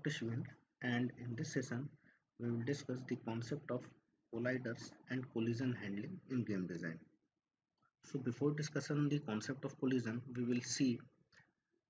Dr. Shivin, and in this session we will discuss the concept of colliders and collision handling in game design. So before discussing the concept of collision, we will see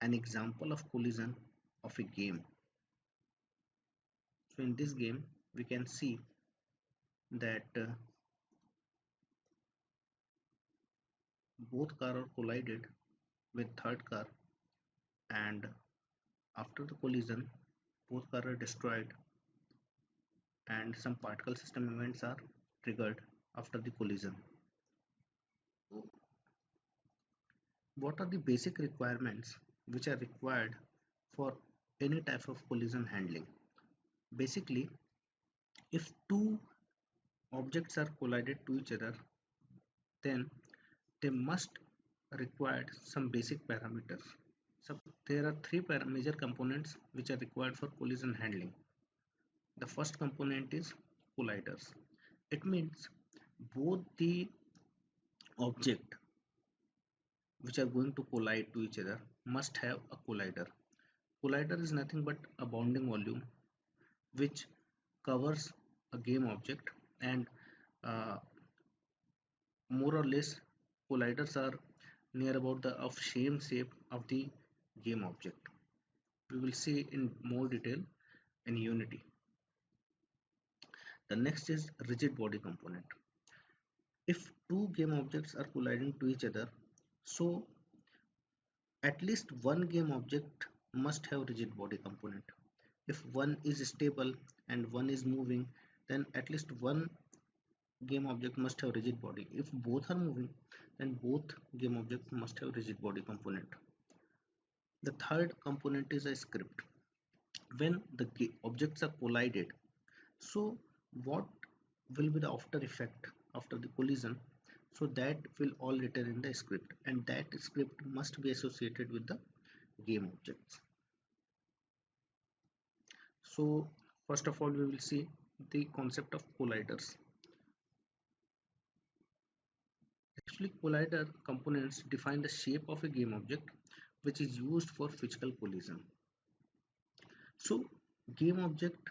an example of collision of a game. So in this game we can see that both cars are collided with third car, and after the collision both cars are destroyed and some particle system events are triggered after the collision. So what are the basic requirements which are required for any type of collision handling? Basically, if two objects are collided to each other, then they must require some basic parameters. So there are three major components which are required for collision handling. The first component is colliders. It means both the object which are going to collide to each other must have a collider. Collider is nothing but a bounding volume which covers a game object, and uh, more or less colliders are near about the of same shape of the game object. We will see in more detail in Unity. The next is rigid body component. If two game objects are colliding to each other, so at least one game object must have rigid body component. If one is stable and one is moving, then at least one game object must have rigid body. If both are moving, then both game objects must have rigid body component. The third component is a script. When the objects are collided, so what will be the after effect after the collision? So that will all written in the script, and that script must be associated with the game objects. So first of all, we will see the concept of colliders. Actually, collider components define the shape of a game object which is used for physical collision. So game object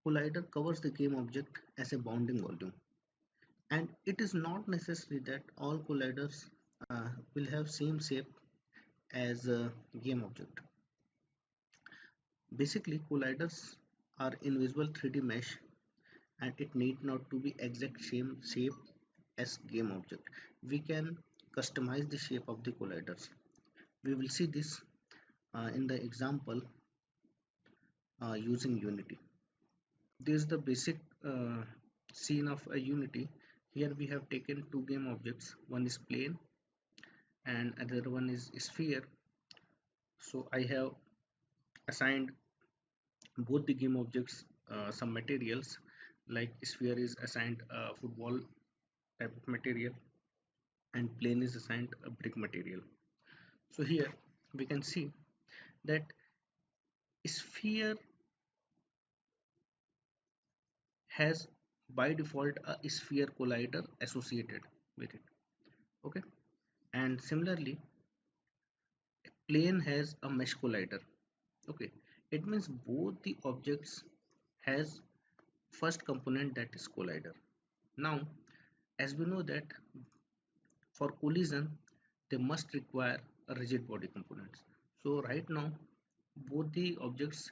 collider covers the game object as a bounding volume, and it is not necessary that all colliders will have same shape as a game object. Basically, colliders are invisible 3D mesh, and it need not to be exact same shape as game object. We can customize the shape of the colliders. We will see this in the example using Unity. This is the basic scene of a Unity. Here we have taken two game objects. One is plane and other one is sphere. So I have assigned both the game objects some materials, like sphere is assigned a football type of material and plane is assigned a brick material. So here we can see that sphere has by default a sphere collider associated with it. Okay, and similarly plane has a mesh collider. Okay, it means both the objects has first component, that is collider. Now as we know that for collision they must require a rigid body components. So right now both the objects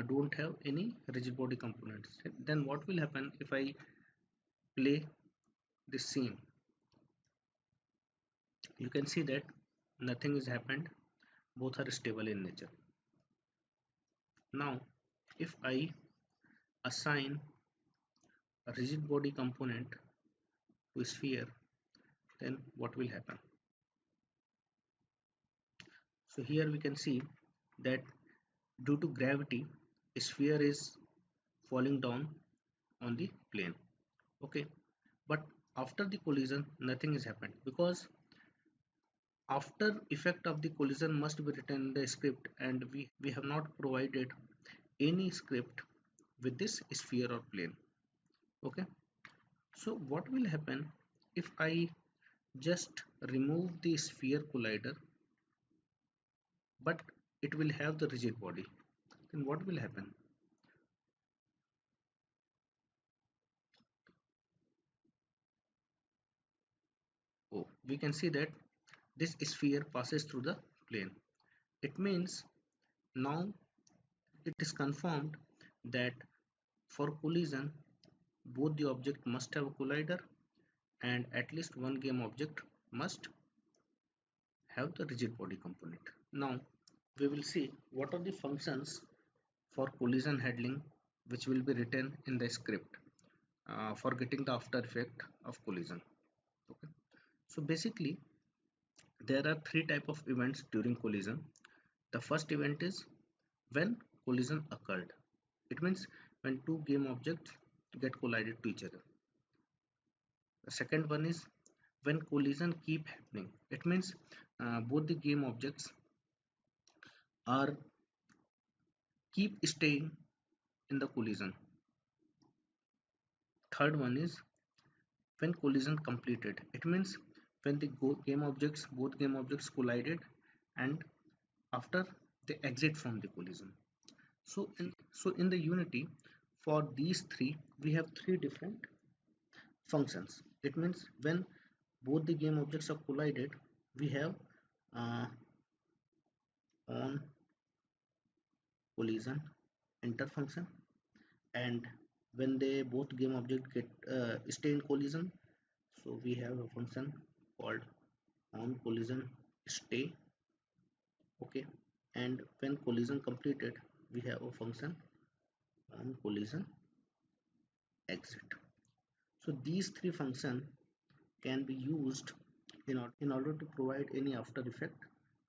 don't have any rigid body components. Then what will happen if I play this scene? You can see that nothing has happened, both are stable in nature. Now if I assign a rigid body component to sphere, then what will happen? So here we can see that due to gravity sphere is falling down on the plane. Okay, but after the collision nothing has happened, because after effect of the collision must be written in the script, and we have not provided any script with this sphere or plane. Okay, so what will happen if I just remove the sphere collider, but it will have the rigid body? then what will happen? Oh, we can see that this sphere passes through the plane. It means now it is confirmed that for collision, both the object must have a collider and at least one game object must have the rigid body component. Now we will see what are the functions for collision handling which will be written in the script for getting the after effect of collision. Okay. So basically there are three type of events during collision. The first event is when collision occurred. It means when two game objects get collided to each other. The second one is when collision keep happening. It means both the game objects are keep staying in the collision. Third one is when collision completed. It means when the both game objects collided and after they exit from the collision. So in the Unity, for these three, we have three different functions. It means when both the game objects are collided, we have uh, on collision enter function, and when they both game object get stay in collision, so we have a function called on collision stay. Okay, and when collision completed, we have a function on collision exit. So these three functions can be used in order to provide any after effect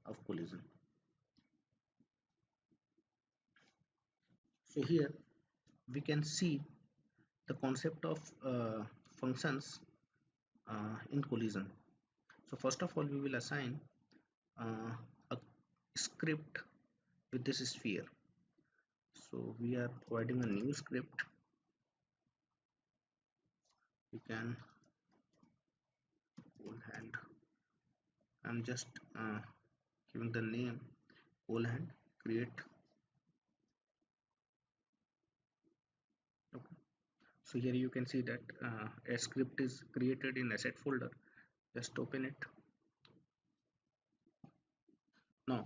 of collision. So here we can see the concept of functions in collision. So first of all, we will assign a script with this sphere. So we are providing a new script. We can whole hand. I'm just giving the name whole hand create. Okay. So here you can see that a script is created in asset folder. Just open it. Now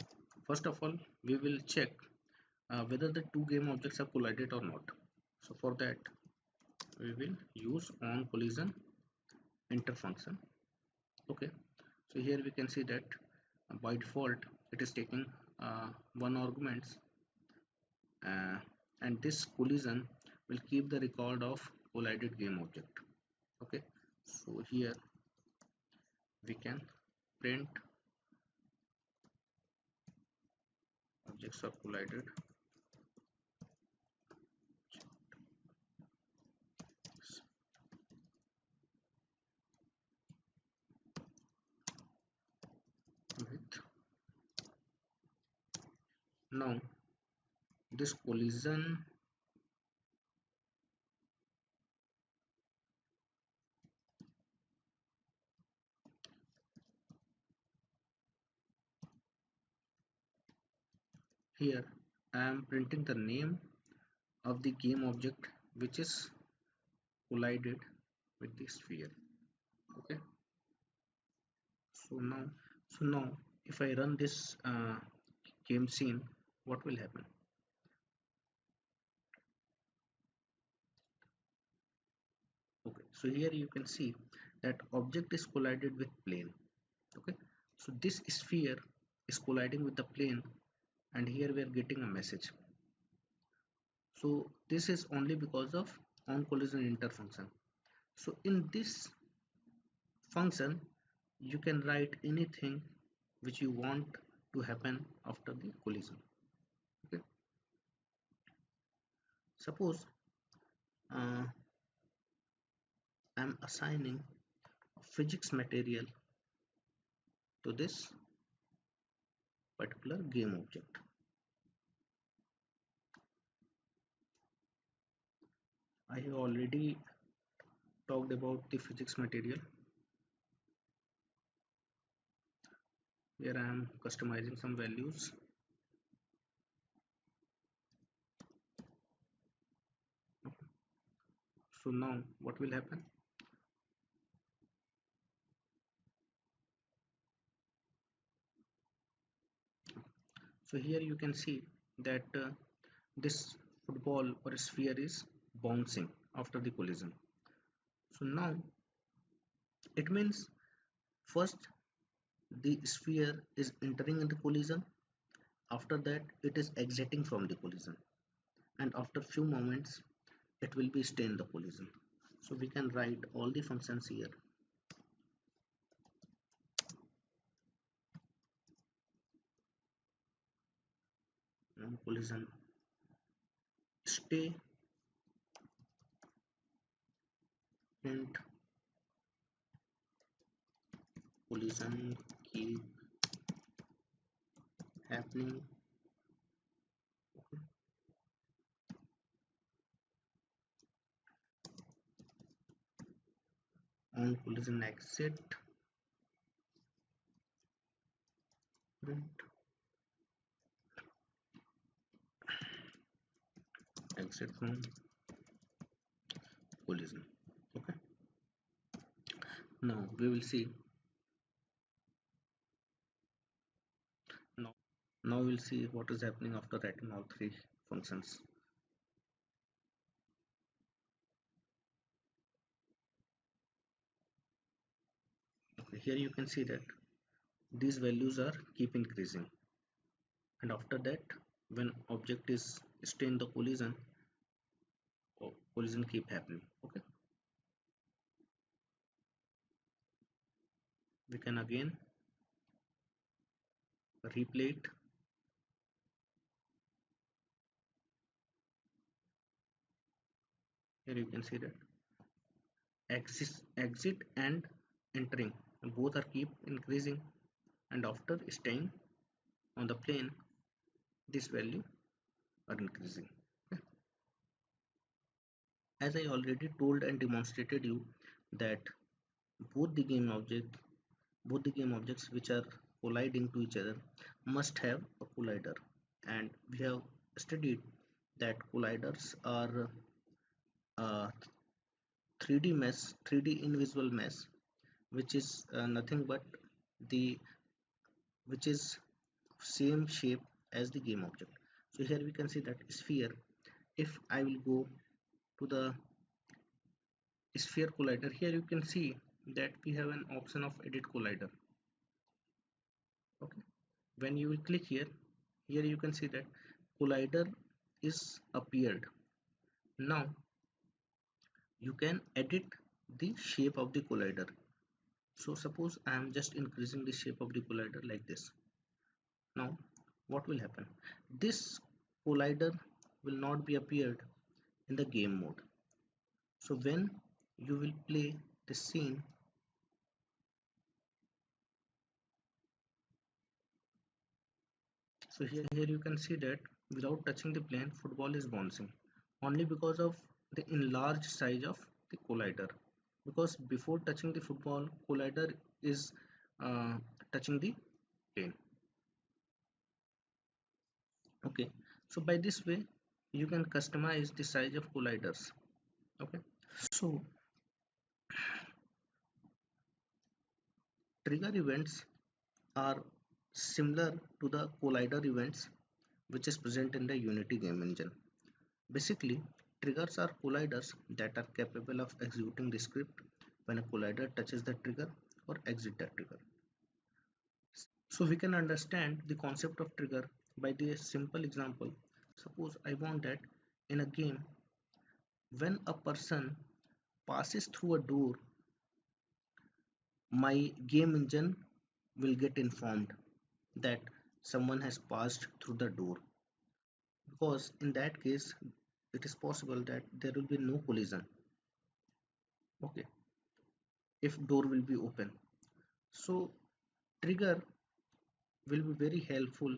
first of all, we will check whether the two game objects are collided or not. So for that we will use on collision enter function. Okay, so here we can see that by default it is taking one arguments, uh, and this collision will keep the record of collided game object. Okay, so here we can print objects are collided with. Now this collision here I am printing the name of the game object which is collided with the sphere. Okay, so now if I run this game scene, what will happen? Okay, so here you can see that object is collided with plane. Okay, so this sphere is colliding with the plane, and here we are getting a message. So this is only because of on collision inter function. So in this function you can write anything which you want to happen after the collision. Okay, suppose uh, I'm assigning a physics material to this particular game object. I have already talked about the physics material. Here I am customizing some values. So now what will happen? So here you can see that this football or sphere is bouncing after the collision. So now it means first the sphere is entering in the collision, after that it is exiting from the collision, and after few moments it will be stay in the collision. So we can write all the functions here. Collision stay and collision keep happening on collision exit and exit from collision. Okay, now we will see. Now we'll see what is happening after writing all three functions. Okay, here you can see that these values are keep increasing, and after that when object is stay in the collision, collision keep happening. Okay, we can again replay it. Here you can see that exit and entering both are keep increasing, and after staying on the plane this value are increasing. Okay. As I already told and demonstrated you that both the game object both the game objects which are colliding to each other must have a collider, and we have studied that colliders are 3D mesh, 3D invisible mesh, which is nothing but the which is same shape as the game object. So here we can see that sphere. If I will go to the sphere collider, here you can see that we have an option of edit collider. Okay, when you will click here, you can see that collider is appeared. Now you can edit the shape of the collider. So suppose I am just increasing the shape of the collider like this. Now what will happen? This collider will not be appeared in the game mode. So when you will play the scene, so here you can see that without touching the plane, football is bouncing only because of the enlarged size of the collider. Because before touching the football, collider is uh, touching the plane. Okay, so by this way you can customize the size of colliders. Okay, so trigger events are similar to the collider events which is present in the Unity game engine. Basically, triggers are colliders that are capable of executing the script when a collider touches the trigger or exit the trigger. So we can understand the concept of trigger by the simple example. Suppose I want that in a game, when a person passes through a door, my game engine will get informed that someone has passed through the door, because in that case it is possible that there will be no collision. Okay, if door will be open, so trigger will be very helpful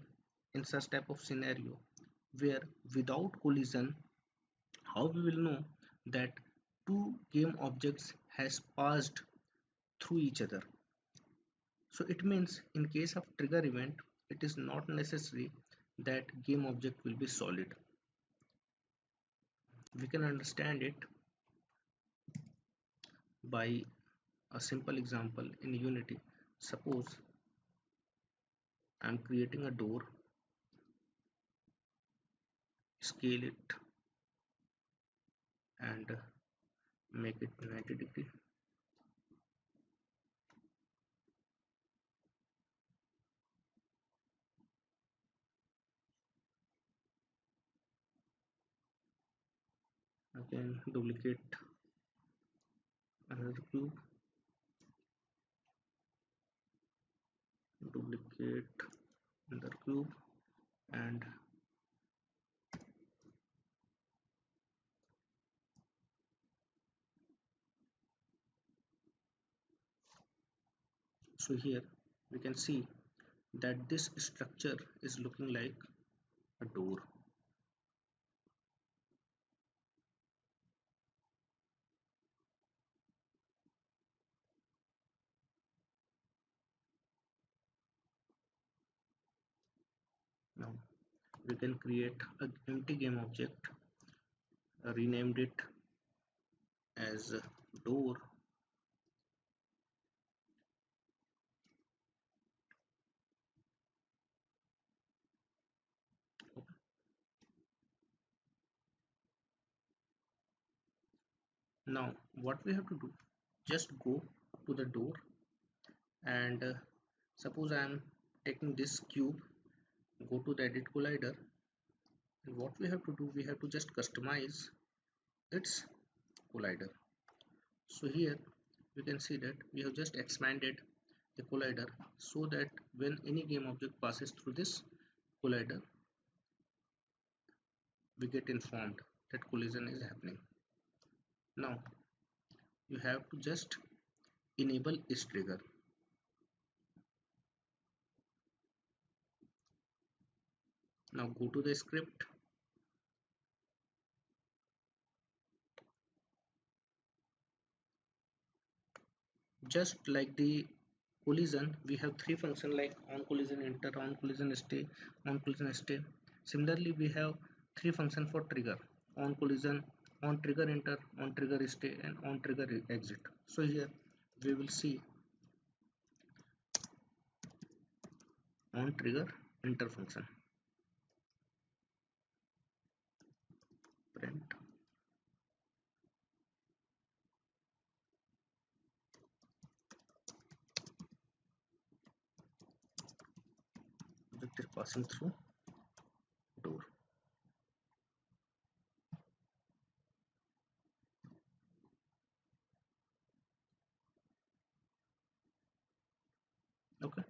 in such type of scenario where without collision, how we will know that two game objects has passed through each other. So it means in case of trigger event, it is not necessary that game object will be solid. We can understand it by a simple example in Unity. Suppose I'm creating a door, scale it and make it 90 degree. Again duplicate another cube, duplicate another cube, and so here we can see that this structure is looking like a door. Now we can create an empty game object, renamed it as door. Now what we have to do, just go to the door and suppose I am taking this cube, go to the edit collider, and what we have to do, we have to just customize its collider. So here we can see that we have just expanded the collider so that when any game object passes through this collider, we get informed that collision is happening. Now you have to just enable is trigger. Now go to the script, just like the collision we have three functions like on collision enter, on collision stay, on collision stay. Similarly we have three functions for trigger: on collision, on trigger enter, on trigger stay, and on trigger exit. So here we will see on trigger enter function, print object is passing through door. Okay,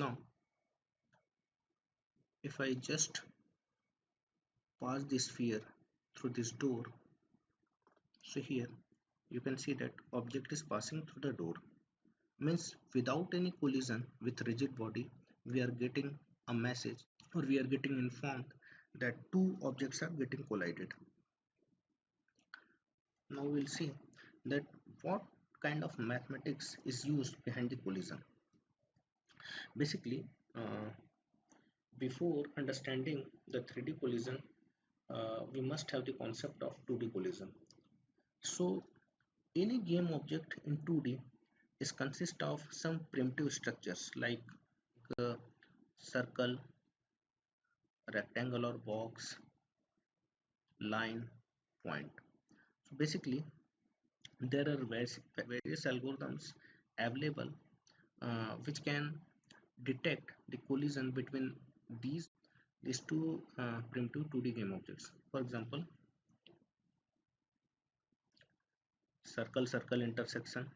now if I just pass the sphere through this door, so here you can see that object is passing through the door, means without any collision with rigid body we are getting a message, or we are getting informed that two objects are getting collided. Now we'll see that what kind of mathematics is used behind the collision. Basically, before understanding the 3D collision, we must have the concept of 2D collision. So any game object in 2D is consist of some primitive structures like a circle, rectangle or box, line, point. So basically there are various algorithms available which can detect the collision between these two primitive 2D game objects. For example, circle circle intersection.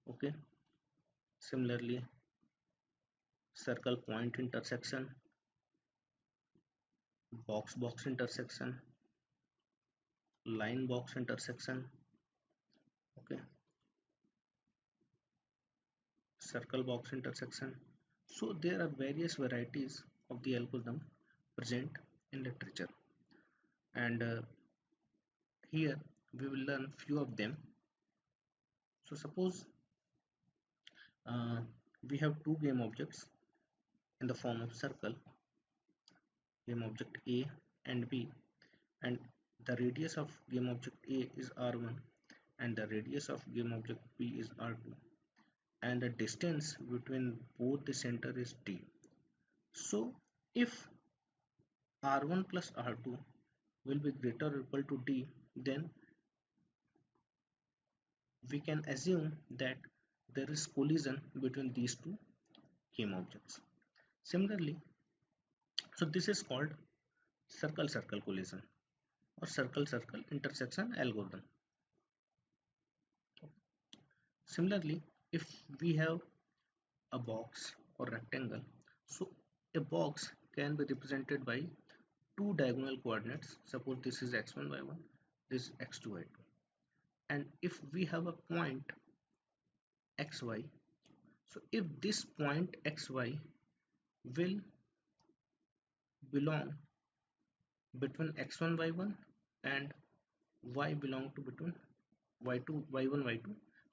Okay, similarly circle point intersection, box box intersection, line box intersection. Okay, circle box intersection. So there are various varieties of the algorithm present in literature, and here we will learn few of them. So suppose uh, we have two game objects in the form of circle. game object A and B, and the radius of game object A is R1 and the radius of game object B is R2, and the distance between both the center is D. So if R1 plus R2 will be greater or equal to D, then we can assume that there is collision between these two game objects. Similarly, so this is called circle circle collision or circle circle intersection algorithm. Similarly, if we have a box or rectangle, so a box can be represented by two diagonal coordinates. Suppose this is x1 y1, this is x2 y2, and if we have a point xy, so if this point xy will belong between x1 y1 and y belong to between y2 y1 y2,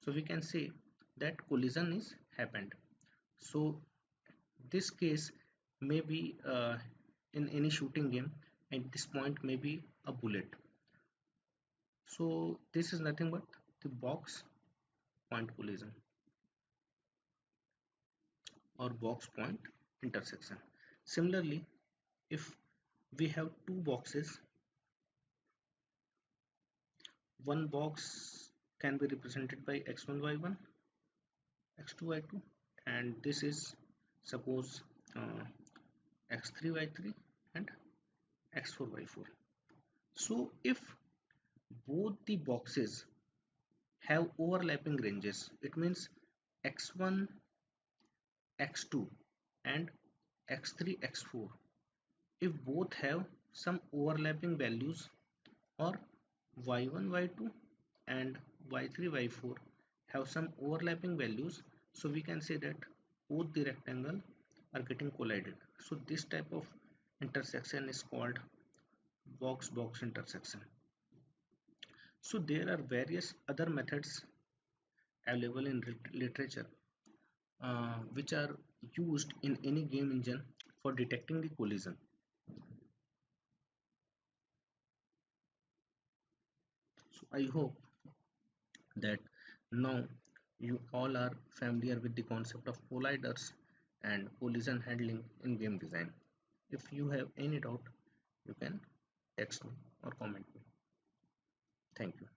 so we can say that collision is happened. So this case may be in any shooting game, and this point may be a bullet. So this is nothing but the box point collision or box point intersection. Similarly, if we have two boxes, one box can be represented by x1 y1, x2 y2, and this is suppose x3 y3 and x4 y4. So if both the boxes have overlapping ranges, it means x1 x2 and x3 x4, if both have some overlapping values, or y1 y2 and y3 y4 have some overlapping values, so we can say that both the rectangle are getting collided. So this type of intersection is called box box intersection. So there are various other methods available in literature which are used in any game engine for detecting the collision. So I hope that now you all are familiar with the concept of colliders and collision handling in game design. If you have any doubt, you can text me or comment me. Thank you.